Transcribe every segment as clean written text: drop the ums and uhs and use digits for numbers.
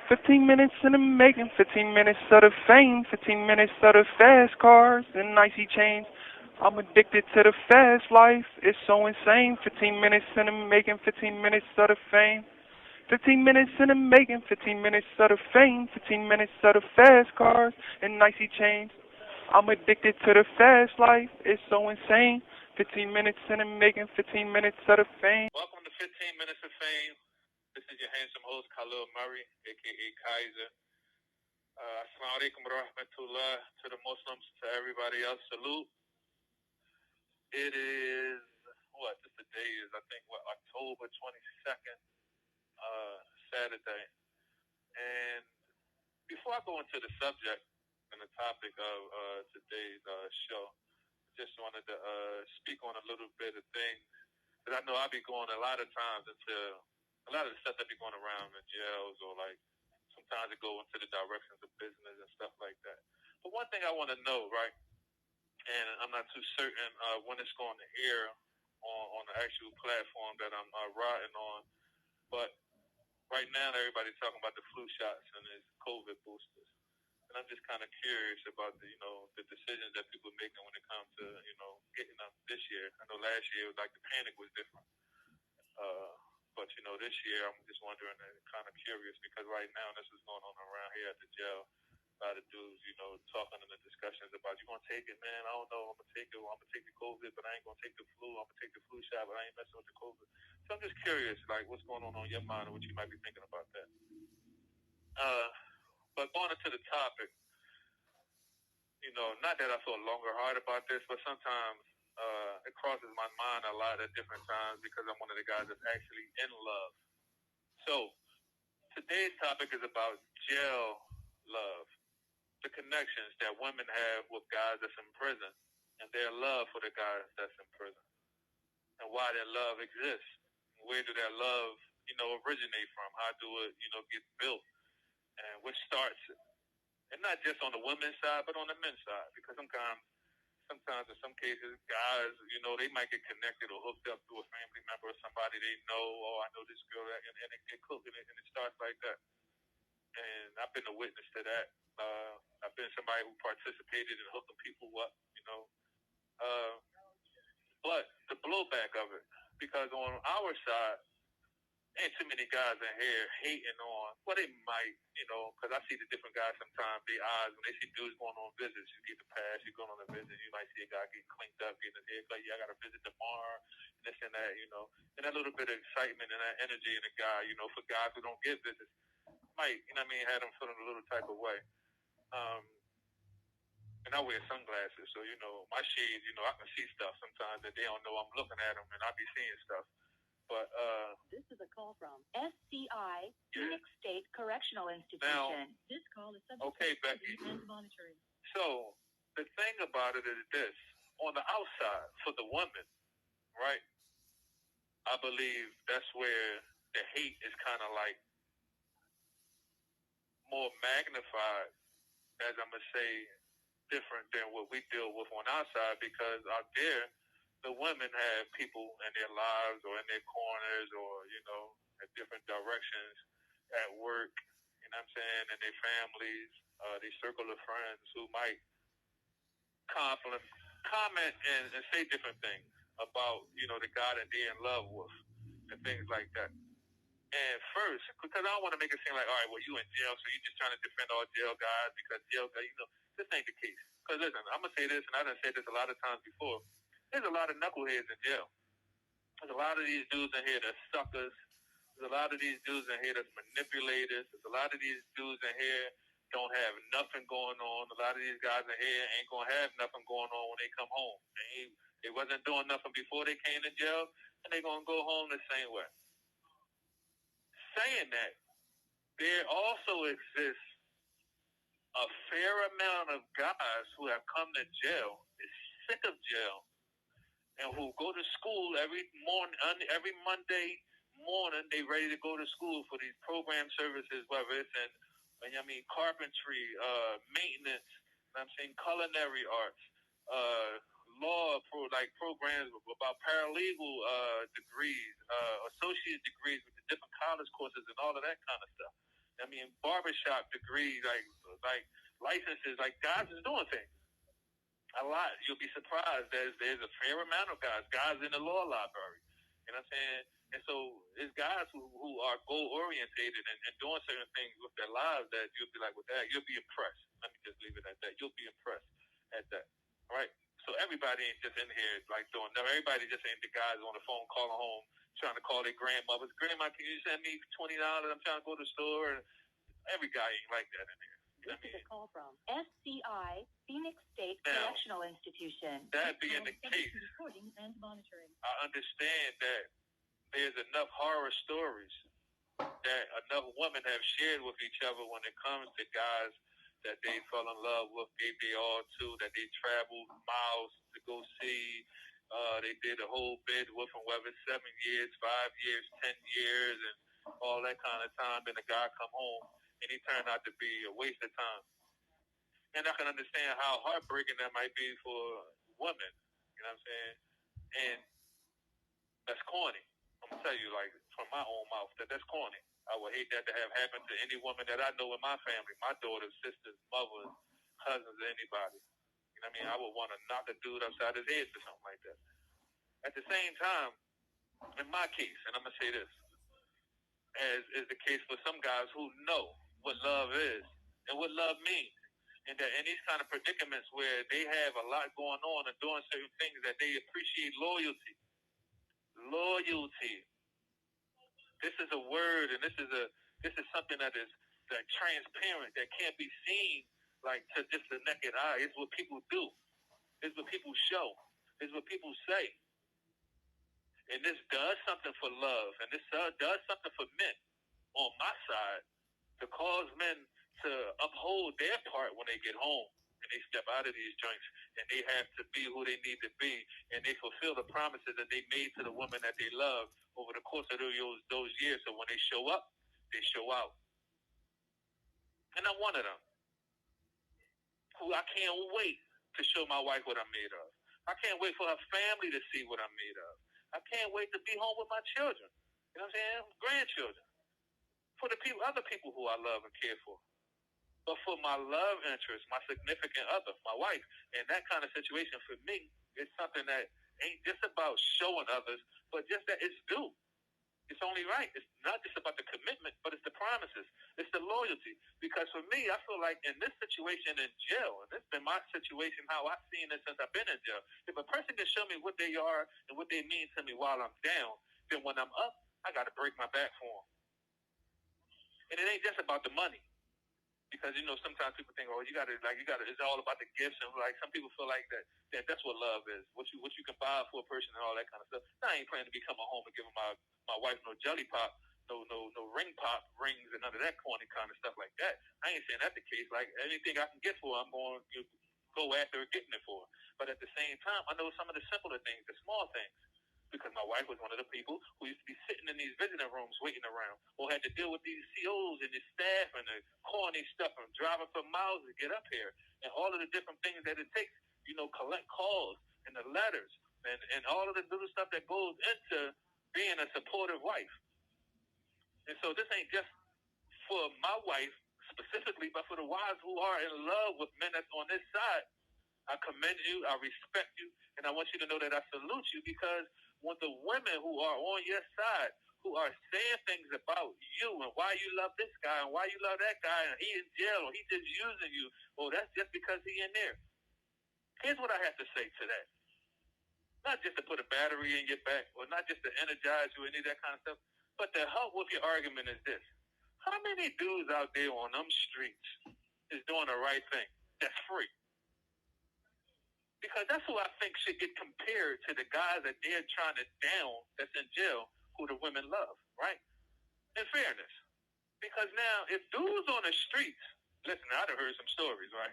15 minutes in the making, 15 minutes of the fame, 15 minutes of the fast cars and icy chains. I'm addicted to the fast life, it's so insane. 15 minutes in the making, 15 minutes of the fame. 15 minutes in the making, 15 minutes of the fame, 15 minutes of the fast cars and icy chains. I'm addicted to the fast life, it's so insane. 15 minutes in the making, 15 minutes of the fame. Welcome to 15 Minutes of Fame. This is your handsome host, Khalil Murray, aka Kaiser. Assalamu alaikum wa rahmatullah to the Muslims, to everybody else. Salute. It is, just the day is, October 22nd, Saturday. And before I go into the subject and the topic of today's show, I just wanted to speak on a little bit of things. Because I know I be going a lot of times into a lot of the stuff that be going around in jails, or like sometimes it go into the directions of business and stuff like that. But one thing I want to know, right, and I'm not too certain when it's going to air on the actual platform that I'm riding on, but right now everybody's talking about the flu shots and the COVID boosters. And I'm just kind of curious about the decisions that people are making when it comes to, getting them this year. I know last year it was like the panic was different. But this year I'm just wondering and kind of curious because right now this is going on around here at the jail. A lot of dudes, talking in the discussions about, you gonna take it, man? I don't know. I'm gonna take it. I'm gonna take the COVID, but I ain't gonna take the flu. I'm gonna take the flu shot, but I ain't messing with the COVID. So I'm just curious, like, what's going on your mind and what you might be thinking about that. But going into the topic, not that I feel long or hard about this, but sometimes it crosses my mind a lot at different times because I'm one of the guys that's actually in love. So today's topic is about jail love, the connections that women have with guys that's in prison, and their love for the guys that's in prison, and why their love exists. Where do that love, originate from? How do it, get built? And what starts it? And not just on the women's side, but on the men's side, because sometimes in some cases, guys, they might get connected or hooked up to a family member or somebody they know. Oh, I know this girl, and it get cooked, and it starts like that. And I've been a witness to that. I've been somebody who participated in hooking people up, but the blowback of it, because on our side, ain't too many guys in here hating on. Well, they might, because I see the different guys sometimes. Their eyes when they see dudes going on visits. You get the pass, you're going on a visit. You might see a guy get cleaned up, getting his hair cut. Yeah, I got a visit tomorrow, and this and that. And that little bit of excitement and that energy in a guy. For guys who don't get visits, might, have them feeling a little type of way. And I wear sunglasses, so my shades. I can see stuff sometimes that they don't know I'm looking at them, and I be seeing stuff. But this is a call from SCI, Phoenix State Correctional Institution. Now, this call is subject to Becky. Monitoring. So the thing about it is this: on the outside, for the woman, right? I believe that's where the hate is kind of like more magnified, as I'm gonna say, different than what we deal with on our side, because out there, the women have people in their lives or in their corners or, at different directions at work, you know what I'm saying, and their families, their circle of friends who might comment and say different things about, the guy that they're in love with and things like that. And first, because I don't want to make it seem like, all right, well, you in jail, so you're just trying to defend all jail guys because jail guys, this ain't the case. Because listen, I'm going to say this, and I done said this a lot of times before. There's a lot of knuckleheads in jail. There's a lot of these dudes in here that's suckers. There's a lot of these dudes in here that's manipulators. There's a lot of these dudes in here don't have nothing going on. A lot of these guys in here ain't going to have nothing going on when they come home. They wasn't doing nothing before they came to jail, and they're going to go home the same way. Saying that, there also exists a fair amount of guys who have come to jail, is sick of jail, and who go to school every Monday morning. They ready to go to school for these program services, whether it's in, carpentry, maintenance. I'm saying culinary arts, law programs about paralegal degrees, associate degrees with the different college courses and all of that kind of stuff. I mean, barbershop degrees, like licenses, like guys is doing things a lot. You'll be surprised. There's a fair amount of guys in the law library. You know what I'm saying? And so it's guys who are goal orientated and doing certain things with their lives that you'll be like, with that, you'll be impressed. Let me just leave it at that. You'll be impressed at that. All right? So everybody ain't just in here like doing no. Everybody just ain't the guys on the phone calling home trying to call their grandmothers. Grandma, can you send me $20? I'm trying to go to the store. Every guy ain't like that in here. This is a call from SCI, Phoenix State Correctional Institution. That being the case, recording and monitoring. I understand that there's enough horror stories that enough women have shared with each other when it comes to guys that they fell in love with, gave their all to, that they traveled miles to go see. They did a whole bid with them, whether it's 7 years, 5 years, 10 years, and all that kind of time. Then the guy come home and he turned out to be a waste of time. And I can understand how heartbreaking that might be for women. You know what I'm saying? And that's corny. I'm gonna tell you, like, from my own mouth, that's corny. I would hate that to have happened to any woman that I know in my family, my daughters, sisters, mothers, cousins, anybody. You know what I mean? I would want to knock a dude upside his head for something like that. At the same time, in my case, and I'm gonna say this, as is the case for some guys who know what love is and what love means, and that in these kind of predicaments where they have a lot going on and doing certain things that they appreciate loyalty. This is a word, and this is something that is like transparent, that can't be seen like to just the naked eye. It's what people do. It's what people show. It's what people say. And this does something for love, and this does something for men on my side to cause men to uphold their part when they get home and they step out of these joints and they have to be who they need to be and they fulfill the promises that they made to the woman that they love over the course of those years. So when they show up, they show out. And I'm one of them who I can't wait to show my wife what I'm made of. I can't wait for her family to see what I'm made of. I can't wait to be home with my children. You know what I'm saying? Grandchildren. For the people, other people who I love and care for. But for my love interest, my significant other, my wife, and that kind of situation for me is something that ain't just about showing others, but just that it's due. It's only right. It's not just about the commitment, but it's the promises. It's the loyalty. Because for me, I feel like in this situation in jail, and this has been my situation, how I've seen it since I've been in jail, if a person can show me what they are and what they mean to me while I'm down, then when I'm up, I got to break my back for them. And it ain't just about the money. Because, you know, sometimes people think, oh, it's all about the gifts. And like some people feel like that's what love is. What you can buy for a person and all that kind of stuff. I ain't planning to be coming home and giving my wife no jelly pop, no ring pop rings and none of that corny kind of stuff like that. I ain't saying that's the case. Like anything I can get for her, I'm going to go after getting it for her. But at the same time, I know some of the simpler things, the small things. Because my wife was one of the people who used to be sitting in these visiting rooms waiting around, or had to deal with these COs and the staff and the corny stuff and driving for miles to get up here, and all of the different things that it takes, you know, collect calls and the letters and all of the little stuff that goes into being a supportive wife. And so this ain't just for my wife specifically, but for the wives who are in love with men that's on this side. I commend you, I respect you, and I want you to know that I salute you, because when the women who are on your side, who are saying things about you and why you love this guy and why you love that guy and he in jail or he just using you, oh, that's just because he in there. Here's what I have to say to that. Not just to put a battery in your back or not just to energize you or any of that kind of stuff, but to help with your argument is this. How many dudes out there on them streets is doing the right thing that's free? Because that's who I think should get compared to the guys that they're trying to down that's in jail who the women love, right? In fairness. Because now, if dudes on the streets, listen, I done heard some stories, right?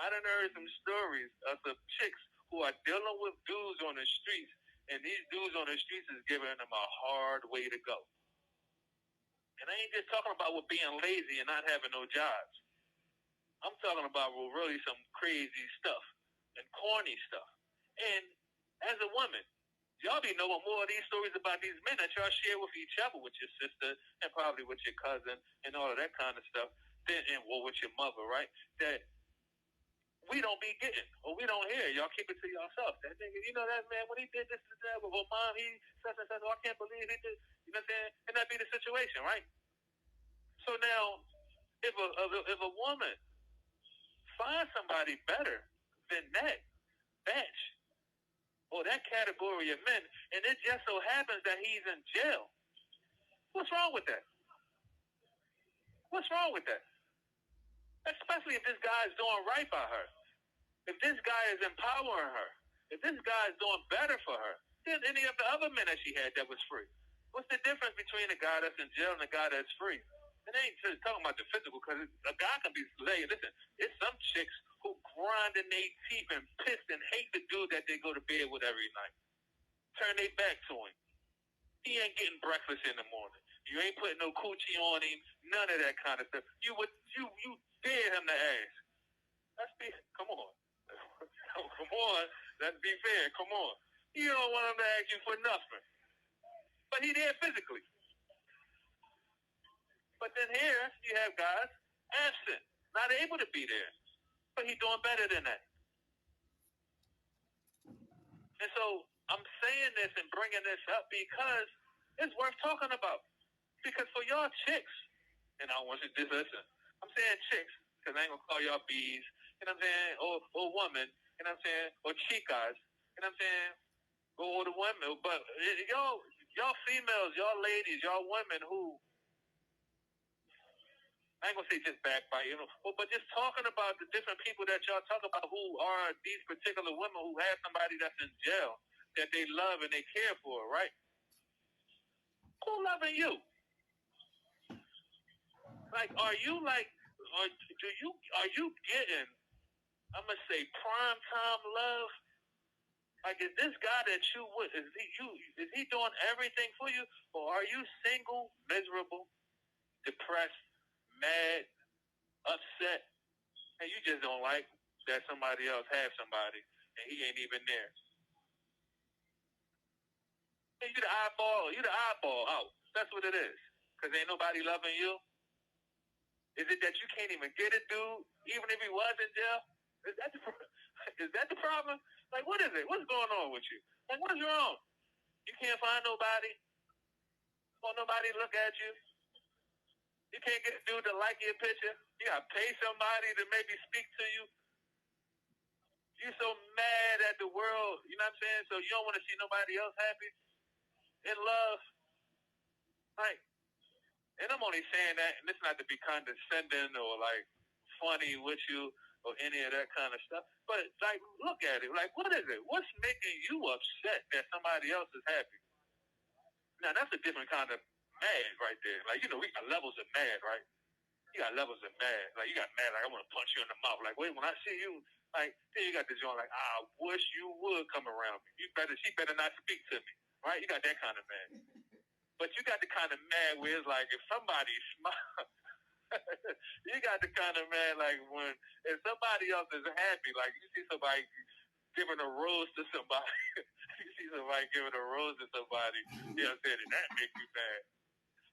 I done heard some stories of some chicks who are dealing with dudes on the streets, and these dudes on the streets is giving them a hard way to go. And I ain't just talking about with being lazy and not having no jobs. I'm talking about really some crazy stuff and corny stuff. And as a woman, Y'all be knowing more of these stories about these men that y'all share with each other, with your sister and probably with your cousin and all of that kind of stuff, or with your mother, right? That we don't be getting, or we don't hear. Y'all keep it to yourself. That nigga, you know that man, when he did this and that, well, mom, he such and such, I can't believe he did, you know what I'm saying? And that be the situation, right? So now, if a woman finds somebody better than that batch, or that category of men, and it just so happens that he's in jail, what's wrong with that? What's wrong with that? Especially if this guy is doing right by her. If this guy is empowering her. If this guy is doing better for her than any of the other men that she had that was free. What's the difference between a guy that's in jail and a guy that's free? And they ain't just talking about the physical, because a guy can be slayed. Listen, it's some chicks who grind in their teeth and pissed and hate the dude that they go to bed with every night. Turn their back to him. He ain't getting breakfast in the morning. You ain't putting no coochie on him. None of that kind of stuff. You dare him to ask. Come on. Come on. Let's be fair. Come on. You don't want him to ask you for nothing. But he there physically. But then here, you have guys absent, not able to be there. But he's doing better than that. And so I'm saying this and bringing this up because it's worth talking about. Because for y'all chicks, and I want you to listen, I'm saying chicks, because I ain't going to call y'all bees, you know what I'm saying, or women, you know what I'm saying, or chicas, you know what I'm saying, or the women, but y'all females, y'all ladies, y'all women who, I ain't gonna say just backbite, but just talking about the different people that y'all talk about who are these particular women who have somebody that's in jail that they love and they care for, right? Who loving you? Like, are you getting, I'm gonna say, prime time love? Like, is this guy that you with, is he doing everything for you? Or are you single, miserable, depressed, mad, upset, and you just don't like that somebody else has somebody and he ain't even there? And you the eyeball out. That's what it is. Because ain't nobody loving you. Is it that you can't even get a dude, even if he was in jail? Is that the problem? Like, what is it? What's going on with you? Like, what's wrong? You can't find nobody? Won't nobody look at you? You can't get a dude to like your picture? You gotta pay somebody to maybe speak to you? You're so mad at the world, you know what I'm saying? So you don't want to see nobody else happy? In love? Like, and I'm only saying that, and it's not to be condescending or like funny with you or any of that kind of stuff, but like, look at it. Like, what is it? What's making you upset that somebody else is happy? Now, that's a different kind of mad right there. Like, we got levels of mad, right? You got levels of mad. Like, you got mad, like, I want to punch you in the mouth. Like, wait, when I see you, like, then you got the joint, like, I wish you would come around me. She better not speak to me, right? You got that kind of mad. But you got the kind of mad where it's like, if somebody smiles, you got the kind of mad, like, if somebody else is happy, like, you see somebody giving a rose to somebody, you see somebody giving a rose to somebody, you know what I'm saying, and that makes you mad.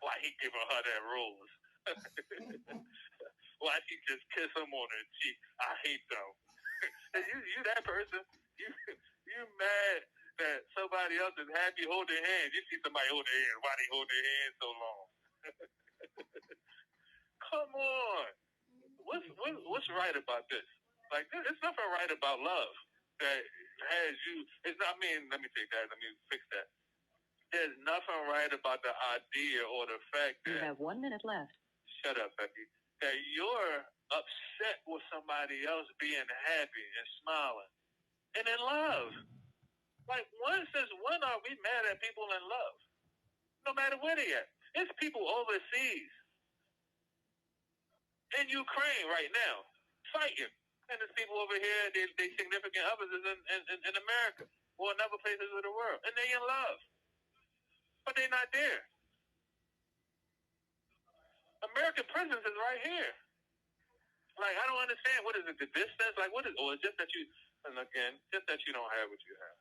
Why he giving her that rose? Why she just kiss him on her cheek? I hate them. you that person. You mad that somebody else is happy holding hands. You see somebody hold their hands. Why they hold their hands so long? Come on. What's right about this? Like, there's nothing right about love that has you. It's not. Let me take that. Let me fix that. There's nothing right about the idea or the fact that you have 1 minute left. Shut up, Becky. That you're upset with somebody else being happy and smiling and in love. Like, since when are we mad at people in love? No matter where they at. It's people overseas in Ukraine right now fighting, and there's people over here. They significant others is in America or in other places of the world, and they in love, but they're not there. American prisons is right here. Like, I don't understand. What is it? The distance? Like, what is? Or it's just that you, and again, just that you don't have what you have.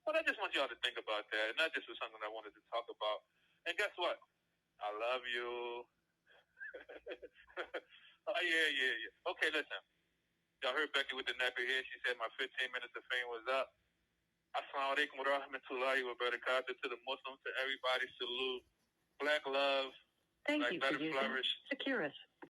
But I just want y'all to think about that, and that just was something I wanted to talk about. And guess what? I love you. Oh, yeah. Okay, listen. Y'all heard Becky with the nappy hair. She said my 15 minutes of fame was up. Assalamu alaikum wa rahmatullahi wa barakatuh to the Muslims, to everybody. Salute. Black love. Thank Black you better for using flourish. Securus.